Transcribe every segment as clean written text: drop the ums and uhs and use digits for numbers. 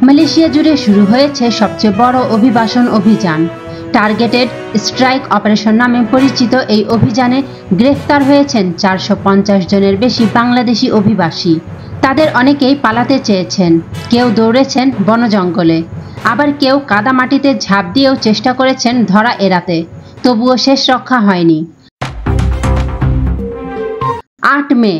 Malaysia জুড়ে শুরু হয়েছে সবচেয়ে বড় অভিবাসন অভিযান। টার্গেটেড স্ট্রাইক অপারেশন নামে পরিচিত এই অভিযানে গ্রেফতার হয়েছেন 450 জনের বেশি বাংলাদেশি অভিবাসী। তাদের অনেকেই পালাতে চেয়েছেন, কেউ দৌড়েছেন বন জঙ্গলে, আবার কেউ কাদামাটিতে ঝাঁপ দিয়েও চেষ্টা করেছেন ধরা এড়াতে, তবুও শেষ রক্ষা হয়নি। 8 মে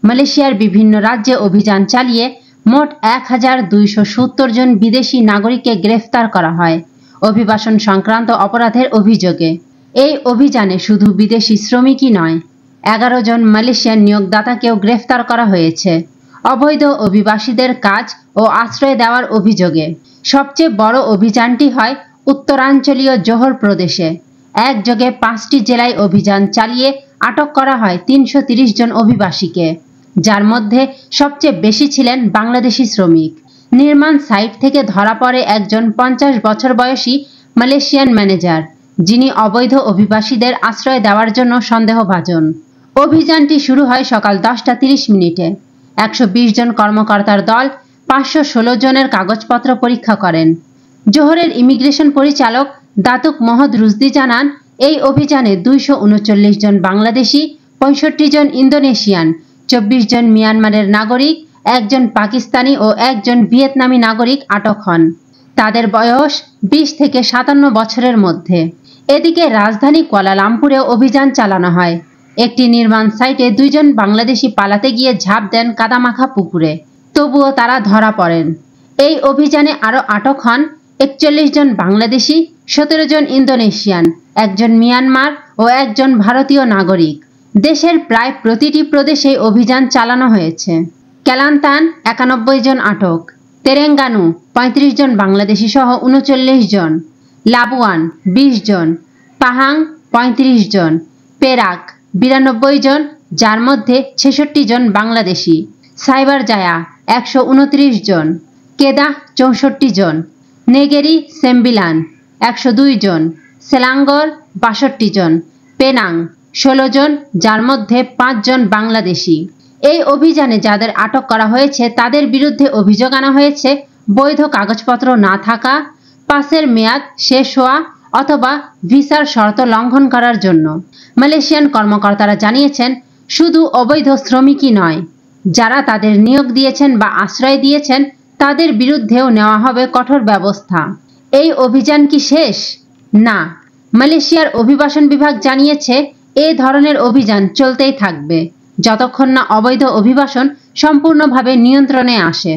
মালয়েশিয়ার বিভিন্ন রাজ্যে অভিযান চালিয়ে মোট 1270 জন বিদেশি নাগরিককে গ্রেফতার করা হয় অভিবাসন সংক্রান্ত অপরাধের অভিযোগে। এই অভিযানে শুধু বিদেশি শ্রমিকই নয়, 11 জন মালয়েশিয়ান নিয়োগদাতাকেও গ্রেফতার করা হয়েছে অবৈধ অভিবাসীদের কাজ ও আশ্রয় দেওয়ার অভিযোগে। সবচেয়ে বড় অভিযানটি হয় উত্তরাঞ্চলীয় জোহর প্রদেশে। একযোগে 5টি জেলায় অভিযান চালিয়ে আটক করা হয় 330 জন অভিবাসীকে, যার মধ্যে সবচেয়ে বেশি ছিলেন বাংলাদেশি শ্রমিক। নির্মাণ সাইট থেকে ধরা পড়ে একজন 50 বছর বয়সী মালয়েশিয়ান ম্যানেজার, যিনি অবৈধ অভিবাসীদের আশ্রয় দেওয়ার জন্য সন্দেহভাজন। অভিযানটি শুরু হয় সকাল 10টা 30 মিনিটে। 120 জন কর্মকর্তার দল 516 জনের কাগজপত্র পরীক্ষা করেন। জোহরের ইমিগ্রেশন পরিচালক দাতুক মহদ রুজদি জানান, এই অভিযানে 239 জন বাংলাদেশি, 65 জন ইন্দোনেশিয়ান, 24 জন মিয়ানমারের নাগরিক, 1 জন পাকিস্তানি ও 1 জন ভিয়েতনামি নাগরিক আটক হন। তাদের বয়স 20 থেকে 57 বছরের মধ্যে। এদিকে রাজধানী কুয়ালালামপুরেও অভিযান চালানো হয়। একটি নির্মাণ সাইটে 2 জন বাংলাদেশি পালাতে গিয়ে ঝাঁপ দেন কাদামাখা পুকুরে, তবুও তারা ধরা পড়েন। এই অভিযানে আরও আটক হন 41 জন বাংলাদেশি, 17 জন ইন্দোনেশিয়ান, 1 জন মিয়ানমার ও 1 জন ভারতীয় নাগরিক। দেশের প্রায় প্রতিটি প্রদেশে অভিযান চালানো হয়েছে। কেলান্তান 91 জন আটক, তেরেঙ্গানু 35 জন বাংলাদেশি সহ 39 জন, লাবুয়ান 20 জন, পাহাং 35 জন, পেরাক 92 জন, যার মধ্যে 66 জন বাংলাদেশি, সাইবার জায়া 129 জন, কেদাহ 64 জন, নেগেরি সেম্বিলান 102 জন, সেলাঙ্গর 62 জন, পেনাং 16 জন, যার মধ্যে 5 জন বাংলাদেশি। এই অভিযানে যাদের আটক করা হয়েছে তাদের বিরুদ্ধে অভিযোগ আনা হয়েছে বৈধ কাগজপত্র না থাকা, পাসের মেয়াদ শেষ হওয়া অথবা ভিসার শর্ত লঙ্ঘন করার জন্য। মালয়েশিয়ান কর্মকর্তারা জানিয়েছেন, শুধু অবৈধ শ্রমিকই নয়, যারা তাদের নিয়োগ দিয়েছেন বা আশ্রয় দিয়েছেন তাদের বিরুদ্ধেও নেওয়া হবে কঠোর ব্যবস্থা। এই অভিযান কি শেষ? না, মালয়েশিয়ার অভিবাসন বিভাগ জানিয়েছে এই ধরনের অভিযান চলতেই থাকবে যতক্ষণ না অবৈধ অভিবাসন সম্পূর্ণভাবে নিয়ন্ত্রণে আসে।